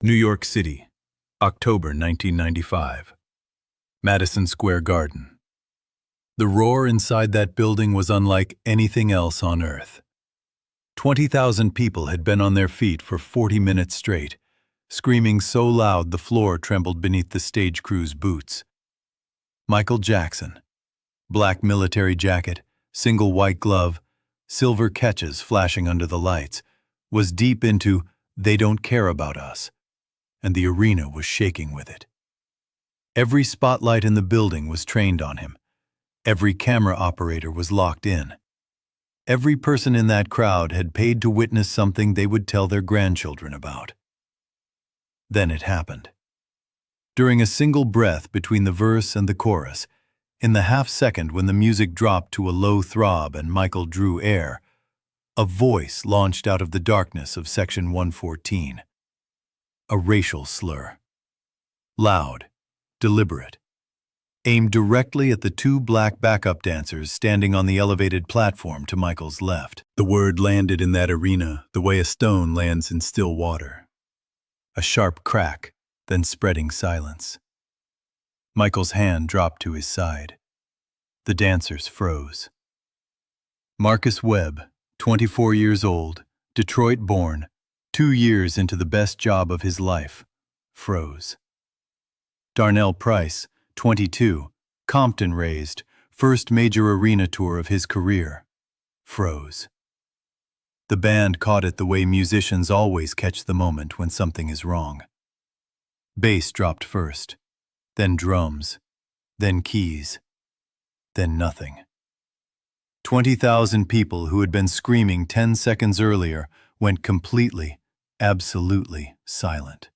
New York City, October 1995. Madison Square Garden. The roar inside that building was unlike anything else on Earth. 20,000 people had been on their feet for 40 minutes straight, screaming so loud the floor trembled beneath the stage crew's boots. Michael Jackson. Black military jacket, single white glove, silver catches flashing under the lights, was deep into "They Don't Care About Us," and the arena was shaking with it. Every spotlight in the building was trained on him. Every camera operator was locked in. Every person in that crowd had paid to witness something they would tell their grandchildren about. Then it happened. During a single breath between the verse and the chorus, in the half-second when the music dropped to a low throb and Michael drew air, a voice launched out of the darkness of Section 114. A racial slur. Loud, deliberate, aimed directly at the two black backup dancers standing on the elevated platform to Michael's left. The word landed in that arena the way a stone lands in still water. A sharp crack, then spreading silence. Michael's hand dropped to his side. The dancers froze. Marcus Webb, 24 years old, Detroit-born, 2 years into the best job of his life, froze. Darnell Price, 22, Compton-raised, first major arena tour of his career, froze. The band caught it the way musicians always catch the moment when something is wrong. Bass dropped first, then drums, then keys, then nothing. 20,000 people who had been screaming 10 seconds earlier went completely, absolutely silent.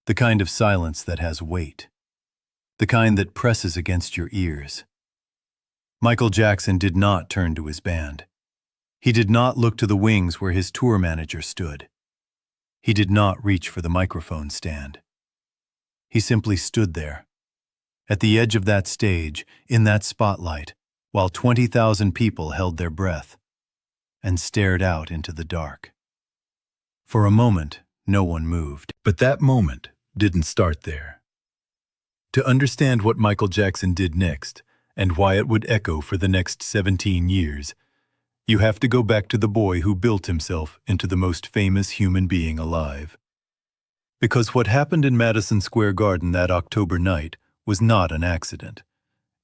The kind of silence that has weight. The kind that presses against your ears. Michael Jackson did not turn to his band. He did not look to the wings where his tour manager stood. He did not reach for the microphone stand. He simply stood there, at the edge of that stage, in that spotlight, while 20,000 people held their breath and stared out into the dark. For a moment, no one moved. But that moment didn't start there. To understand what Michael Jackson did next, and why it would echo for the next 17 years, you have to go back to the boy who built himself into the most famous human being alive. Because what happened in Madison Square Garden that October night was not an accident.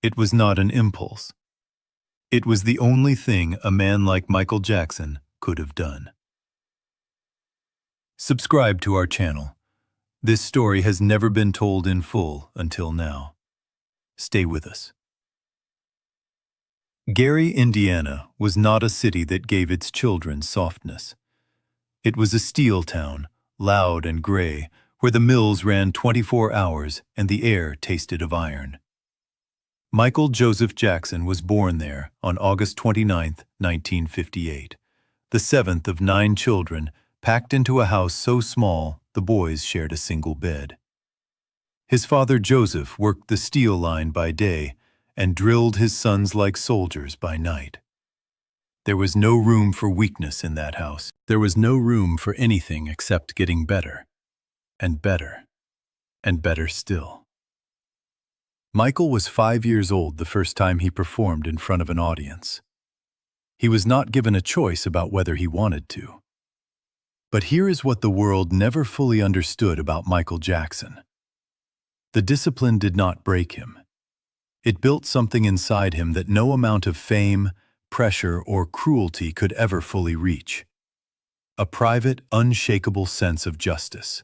It was not an impulse. It was the only thing a man like Michael Jackson could have done. Subscribe to our channel. This story has never been told in full until now. Stay with us. Gary, Indiana was not a city that gave its children softness. It was a steel town, loud and gray, where the mills ran 24 hours and the air tasted of iron. Michael Joseph Jackson was born there on August 29, 1958, the seventh of 9 children packed into a house so small the boys shared a single bed. His father Joseph worked the steel line by day and drilled his sons like soldiers by night. There was no room for weakness in that house. There was no room for anything except getting better, and better, and better still. Michael was 5 years old the first time he performed in front of an audience. He was not given a choice about whether he wanted to. But here is what the world never fully understood about Michael Jackson. The discipline did not break him. It built something inside him that no amount of fame, pressure, or cruelty could ever fully reach. A private, unshakable sense of justice.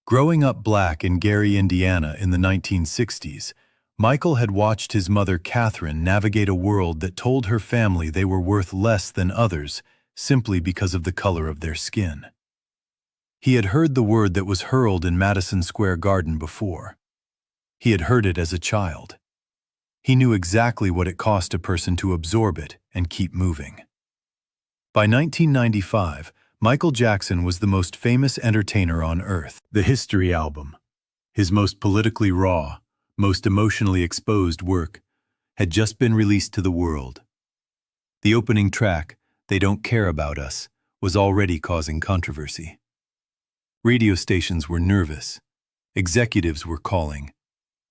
Growing up black in Gary, Indiana in the 1960s, Michael had watched his mother Catherine navigate a world that told her family they were worth less than others simply because of the color of their skin. He had heard the word that was hurled in Madison Square Garden before. He had heard it as a child. He knew exactly what it cost a person to absorb it and keep moving. By 1995, Michael Jackson was the most famous entertainer on earth. The History album, his most politically raw, most emotionally exposed work, had just been released to the world. The opening track, They Don't Care About Us, was already causing controversy. Radio stations were nervous. Executives were calling.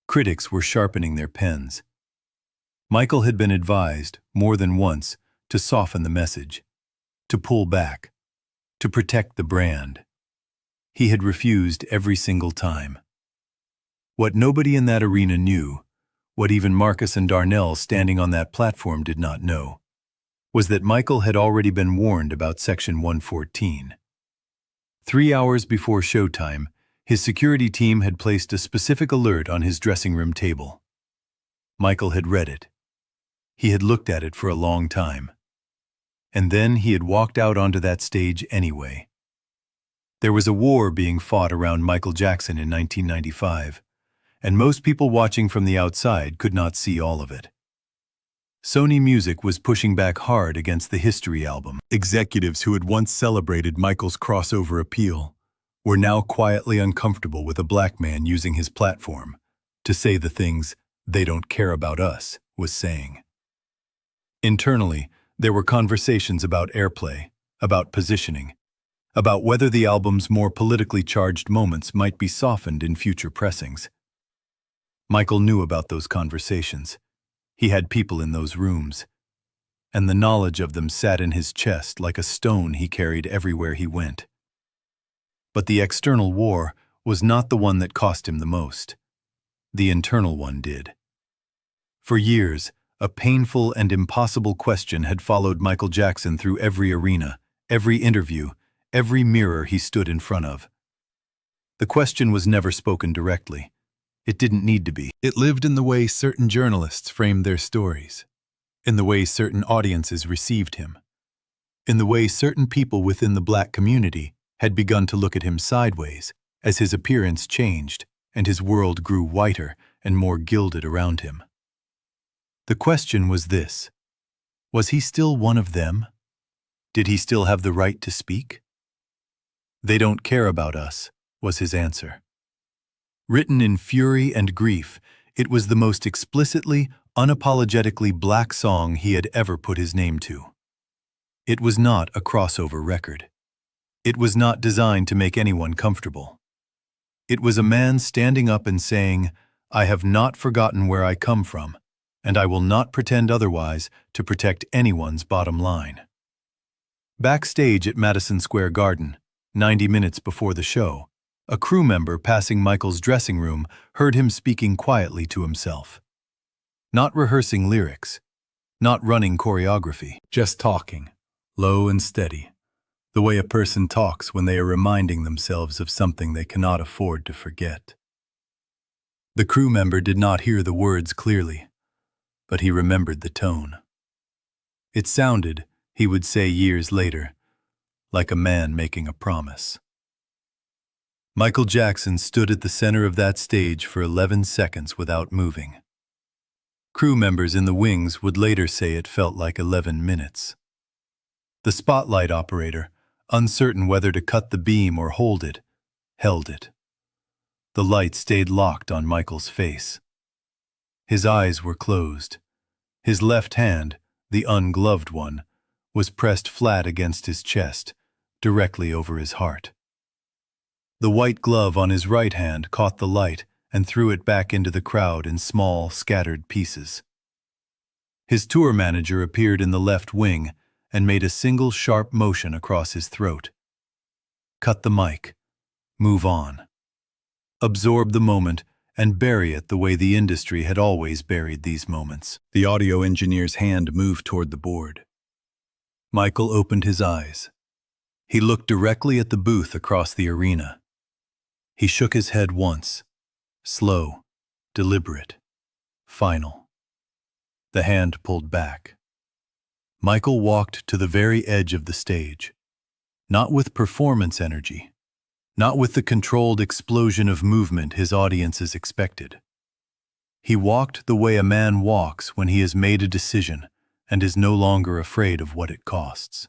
Critics were sharpening their pens. Michael had been advised, more than once, to soften the message, to pull back, to protect the brand. He had refused every single time. What nobody in that arena knew, what even Marcus and Darnell standing on that platform did not know, was that Michael had already been warned about Section 114. 3 hours before showtime, his security team had placed a specific alert on his dressing room table. Michael had read it. He had looked at it for a long time. And then he had walked out onto that stage anyway. There was a war being fought around Michael Jackson in 1995, and most people watching from the outside could not see all of it. Sony Music was pushing back hard against the History album. Executives who had once celebrated Michael's crossover appeal were now quietly uncomfortable with a black man using his platform to say the things "they don't care about us" was saying. Internally, there were conversations about airplay, about positioning, about whether the album's more politically charged moments might be softened in future pressings. Michael knew about those conversations. He had people in those rooms, and the knowledge of them sat in his chest like a stone he carried everywhere he went. But the external war was not the one that cost him the most. The internal one did. For years, a painful and impossible question had followed Michael Jackson through every arena, every interview, every mirror he stood in front of. The question was never spoken directly. It didn't need to be. It lived in the way certain journalists framed their stories, in the way certain audiences received him, in the way certain people within the black community had begun to look at him sideways as his appearance changed and his world grew whiter and more gilded around him. The question was this: was he still one of them? Did he still have the right to speak? "They don't care about us," was his answer. Written in fury and grief, it was the most explicitly, unapologetically black song he had ever put his name to. It was not a crossover record. It was not designed to make anyone comfortable. It was a man standing up and saying, "I have not forgotten where I come from, and I will not pretend otherwise to protect anyone's bottom line." Backstage at Madison Square Garden, 90 minutes before the show, a crew member passing Michael's dressing room heard him speaking quietly to himself. Not rehearsing lyrics, not running choreography, just talking, low and steady, the way a person talks when they are reminding themselves of something they cannot afford to forget. The crew member did not hear the words clearly, but he remembered the tone. It sounded, he would say years later, like a man making a promise. Michael Jackson stood at the center of that stage for 11 seconds without moving. Crew members in the wings would later say it felt like 11 minutes. The spotlight operator, uncertain whether to cut the beam or hold it, held it. The light stayed locked on Michael's face. His eyes were closed. His left hand, the ungloved one, was pressed flat against his chest, directly over his heart. The white glove on his right hand caught the light and threw it back into the crowd in small, scattered pieces. His tour manager appeared in the left wing and made a single sharp motion across his throat. Cut the mic. Move on. Absorb the moment and bury it the way the industry had always buried these moments. The audio engineer's hand moved toward the board. Michael opened his eyes. He looked directly at the booth across the arena. He shook his head once, slow, deliberate, final. The hand pulled back. Michael walked to the very edge of the stage, not with performance energy, not with the controlled explosion of movement his audiences expected. He walked the way a man walks when he has made a decision and is no longer afraid of what it costs.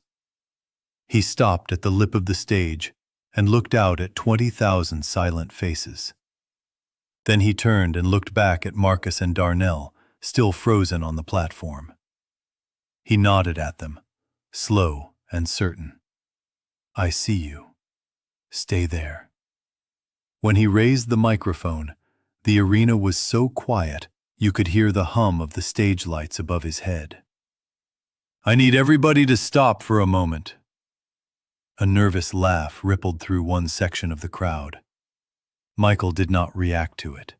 He stopped at the lip of the stage and looked out at 20,000 silent faces. Then he turned and looked back at Marcus and Darnell, still frozen on the platform. He nodded at them, slow and certain. "I see you. Stay there." When he raised the microphone, the arena was so quiet you could hear the hum of the stage lights above his head. "I need everybody to stop for a moment." A nervous laugh rippled through one section of the crowd. Michael did not react to it.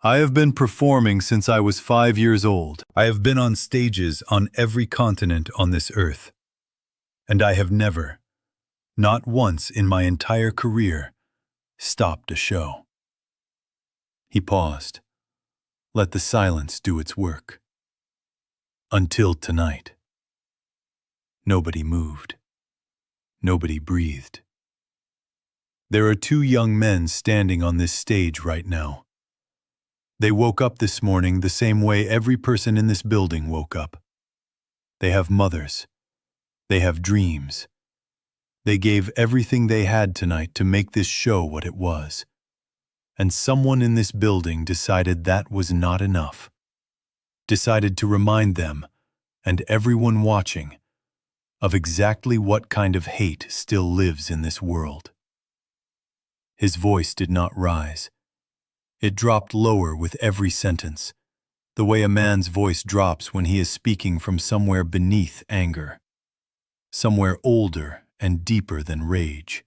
"I have been performing since I was 5 years old. I have been on stages on every continent on this earth. And I have never, not once in my entire career, stopped a show." He paused. Let the silence do its work. Until tonight. Nobody moved. Nobody breathed. There are 2 young men standing on this stage right now. They woke up this morning the same way every person in this building woke up. They have mothers. They have dreams. They gave everything they had tonight to make this show what it was. And someone in this building decided that was not enough. Decided to remind them, and everyone watching, of exactly what kind of hate still lives in this world. His voice did not rise. It dropped lower with every sentence, the way a man's voice drops when he is speaking from somewhere beneath anger, somewhere older and deeper than rage.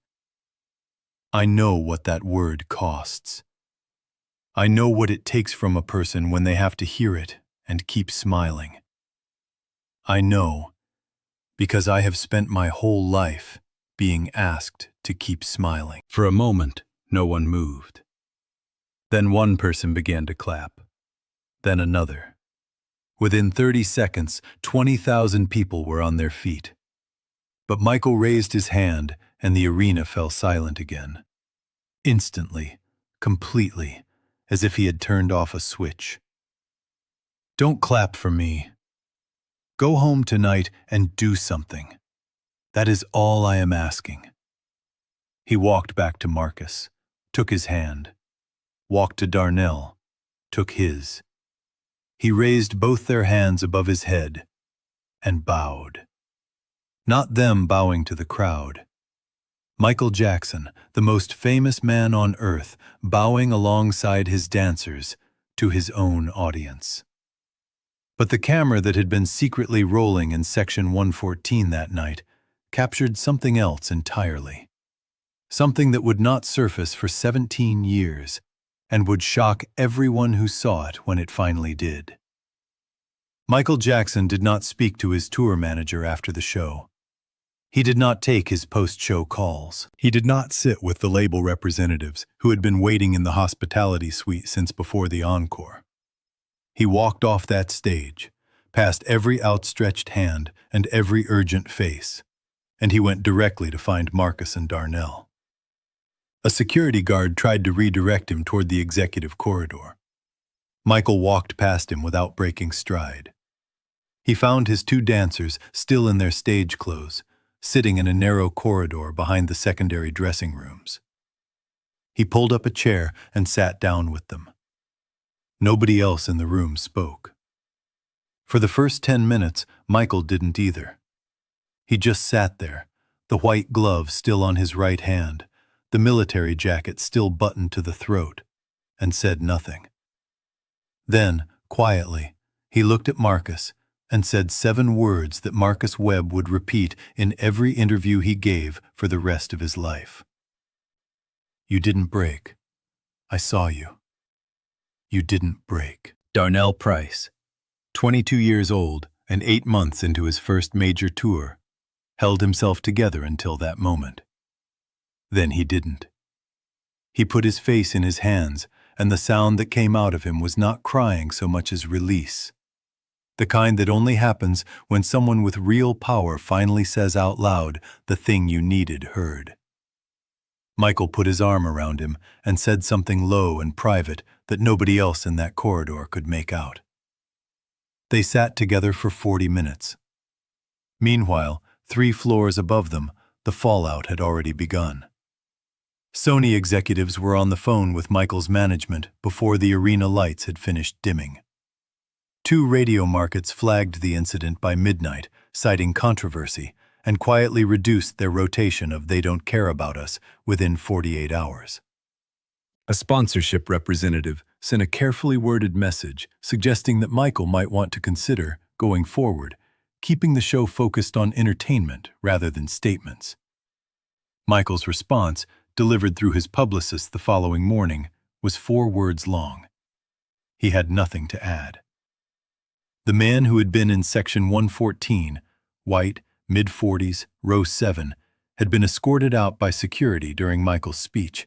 I know what that word costs. I know what it takes from a person when they have to hear it and keep smiling. I know, because I have spent my whole life being asked to keep smiling. For a moment, no one moved. Then one person began to clap. Then another. Within 30 seconds, 20,000 people were on their feet. But Michael raised his hand and the arena fell silent again. Instantly, completely, as if he had turned off a switch. "Don't clap for me. Go home tonight and do something. That is all I am asking." He walked back to Marcus, took his hand, walked to Darnell, took his. He raised both their hands above his head and bowed. Not them bowing to the crowd. Michael Jackson, the most famous man on earth, bowing alongside his dancers to his own audience. But the camera that had been secretly rolling in Section 114 that night captured something else entirely. Something that would not surface for 17 years and would shock everyone who saw it when it finally did. Michael Jackson did not speak to his tour manager after the show. He did not take his post-show calls. He did not sit with the label representatives who had been waiting in the hospitality suite since before the encore. He walked off that stage, past every outstretched hand and every urgent face, and he went directly to find Marcus and Darnell. A security guard tried to redirect him toward the executive corridor. Michael walked past him without breaking stride. He found his 2 dancers still in their stage clothes, sitting in a narrow corridor behind the secondary dressing rooms. He pulled up a chair and sat down with them. Nobody else in the room spoke. For the first 10 minutes, Michael didn't either. He just sat there, the white glove still on his right hand, the military jacket still buttoned to the throat, and said nothing. Then, quietly, he looked at Marcus and said 7 words that Marcus Webb would repeat in every interview he gave for the rest of his life. "You didn't break. I saw you. You didn't break." Darnell Price, 22 years old and 8 months into his first major tour, held himself together until that moment. Then he didn't. He put his face in his hands, and the sound that came out of him was not crying so much as release. The kind that only happens when someone with real power finally says out loud the thing you needed heard. Michael put his arm around him and said something low and private that nobody else in that corridor could make out. They sat together for 40 minutes. Meanwhile, 3 floors above them, the fallout had already begun. Sony executives were on the phone with Michael's management before the arena lights had finished dimming. 2 radio markets flagged the incident by midnight, citing controversy, and quietly reduced their rotation of "They Don't Care About Us" within 48 hours. A sponsorship representative sent a carefully worded message suggesting that Michael might want to consider, going forward, keeping the show focused on entertainment rather than statements. Michael's response, delivered through his publicist the following morning, was 4 words long. He had nothing to add. The man who had been in Section 114, white, mid-40s, row 7, had been escorted out by security during Michael's speech.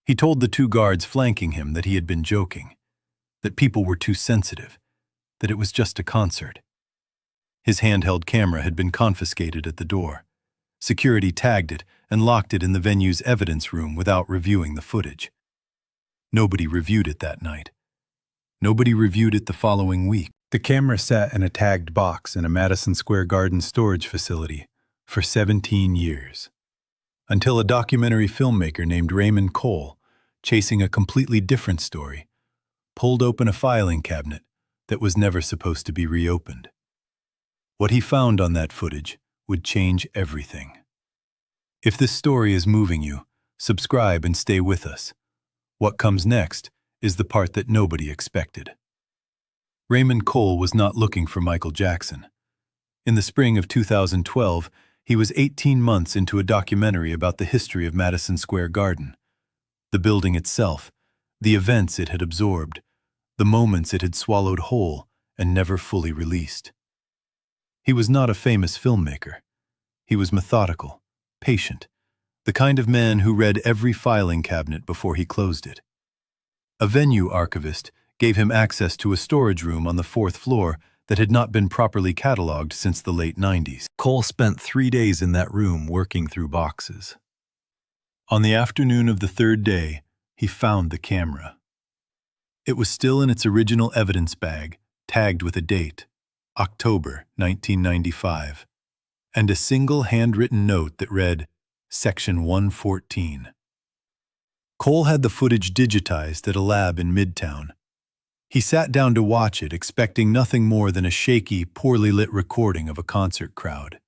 He told the 2 guards flanking him that he had been joking, that people were too sensitive, that it was just a concert. His handheld camera had been confiscated at the door. Security tagged it and locked it in the venue's evidence room without reviewing the footage. Nobody reviewed it that night. Nobody reviewed it the following week. The camera sat in a tagged box in a Madison Square Garden storage facility for 17 years. Until a documentary filmmaker named Raymond Cole, chasing a completely different story, pulled open a filing cabinet that was never supposed to be reopened. What he found on that footage would change everything. If this story is moving you, subscribe and stay with us. What comes next is the part that nobody expected. Raymond Cole was not looking for Michael Jackson. In the spring of 2012, he was 18 months into a documentary about the history of Madison Square Garden. The building itself, the events it had absorbed, the moments it had swallowed whole and never fully released. He was not a famous filmmaker. He was methodical, patient, the kind of man who read every filing cabinet before he closed it. A venue archivist gave him access to a storage room on the 4th floor that had not been properly cataloged since the late 90s. Cole spent 3 days in that room working through boxes. On the afternoon of the 3rd day, he found the camera. It was still in its original evidence bag, tagged with a date, October 1995, and a single handwritten note that read, Section 114. Cole had the footage digitized at a lab in Midtown. He sat down to watch it, expecting nothing more than a shaky, poorly lit recording of a concert crowd.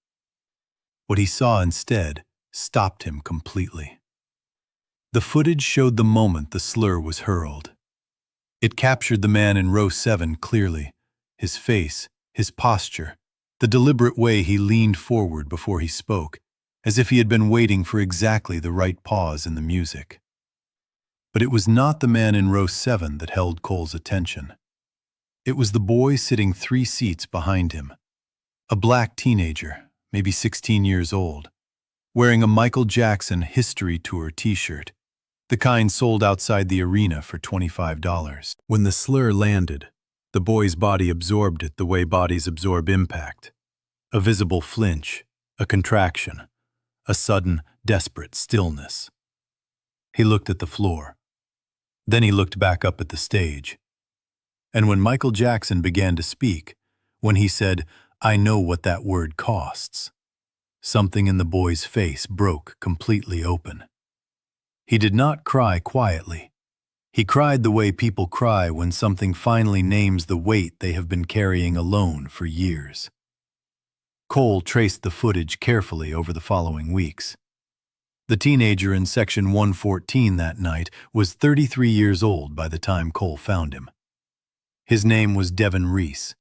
What he saw instead stopped him completely. The footage showed the moment the slur was hurled. It captured the man in row 7 clearly, his face, his posture, the deliberate way he leaned forward before he spoke, as if he had been waiting for exactly the right pause in the music. But it was not the man in row 7 that held Cole's attention. It was the boy sitting 3 seats behind him, a black teenager, maybe 16 years old, wearing a Michael Jackson History Tour t-shirt, the kind sold outside the arena for $25. When the slur landed, the boy's body absorbed it the way bodies absorb impact. A visible flinch, a contraction, a sudden, desperate stillness. He looked at the floor. Then he looked back up at the stage. And when Michael Jackson began to speak, when he said, "I know what that word costs," something in the boy's face broke completely open. He did not cry quietly. He cried the way people cry when something finally names the weight they have been carrying alone for years. Cole traced the footage carefully over the following weeks. The teenager in Section 114 that night was 33 years old by the time Cole found him. His name was Devin Reese.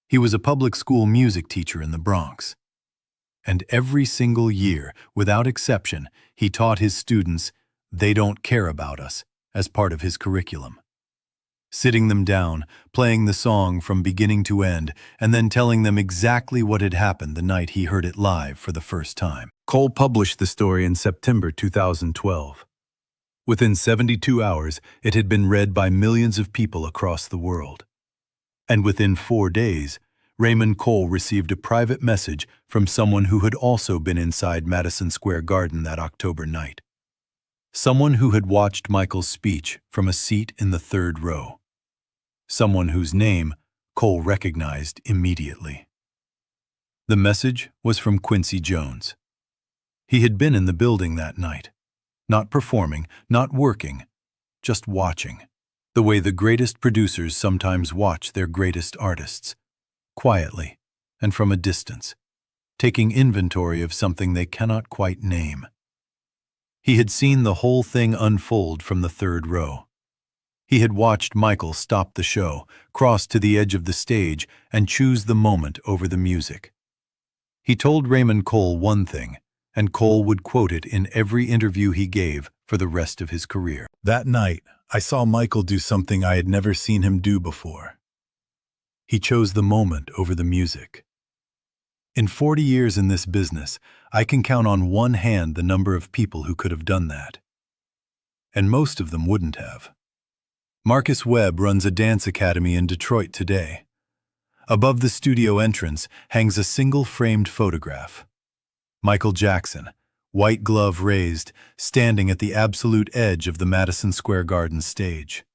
He was a public school music teacher in the Bronx. And every single year, without exception, he taught his students, "They don't care about us," as part of his curriculum. Sitting them down, playing the song from beginning to end, and then telling them exactly what had happened the night he heard it live for the first time. Cole published the story in September 2012. Within 72 hours, it had been read by millions of people across the world. And within 4 days, Raymond Cole received a private message from someone who had also been inside Madison Square Garden that October night. Someone who had watched Michael's speech from a seat in the 3rd row. Someone whose name Cole recognized immediately. The message was from Quincy Jones. He had been in the building that night, not performing, not working, just watching, the way the greatest producers sometimes watch their greatest artists, quietly and from a distance, taking inventory of something they cannot quite name. He had seen the whole thing unfold from the third row. He had watched Michael stop the show, cross to the edge of the stage, and choose the moment over the music. He told Raymond Cole one thing, and Cole would quote it in every interview he gave for the rest of his career. That night, I saw Michael do something I had never seen him do before. He chose the moment over the music. In 40 years in this business, I can count on one hand the number of people who could have done that. And most of them wouldn't have. Marcus Webb runs a dance academy in Detroit today. Above the studio entrance hangs a single framed photograph. Michael Jackson, white glove raised, standing at the absolute edge of the Madison Square Garden stage.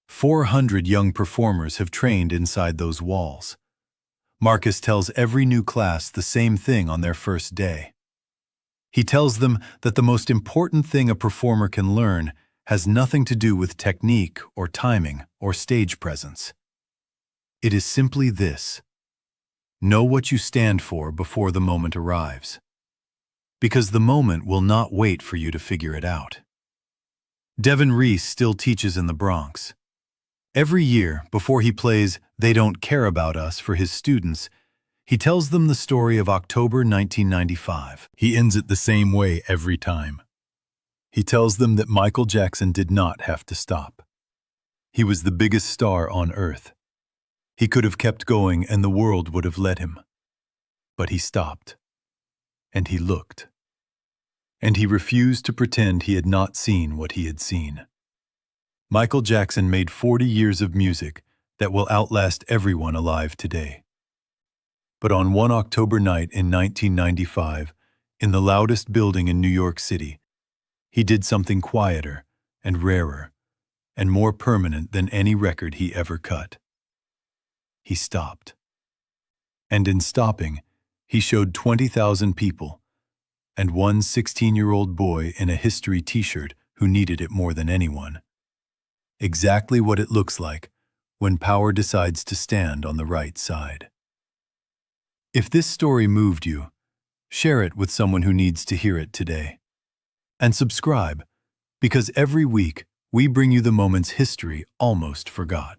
400 young performers have trained inside those walls. Marcus tells every new class the same thing on their first day. He tells them that the most important thing a performer can learn has nothing to do with technique or timing or stage presence. It is simply this: know what you stand for before the moment arrives. Because the moment will not wait for you to figure it out. Devin Reese still teaches in the Bronx. Every year, before he plays They Don't Care About Us for his students, he tells them the story of October 1995. He ends it the same way every time. He tells them that Michael Jackson did not have to stop. He was the biggest star on earth. He could have kept going and the world would have let him. But he stopped. And he looked. And he refused to pretend he had not seen what he had seen. Michael Jackson made 40 years of music that will outlast everyone alive today. But on one October night in 1995, in the loudest building in New York City, he did something quieter and rarer and more permanent than any record he ever cut. He stopped. And in stopping, he showed 20,000 people and one 16-year-old boy in a history t-shirt who needed it more than anyone. Exactly what it looks like when power decides to stand on the right side. If this story moved you, share it with someone who needs to hear it today. And subscribe, because every week we bring you the moments history almost forgot.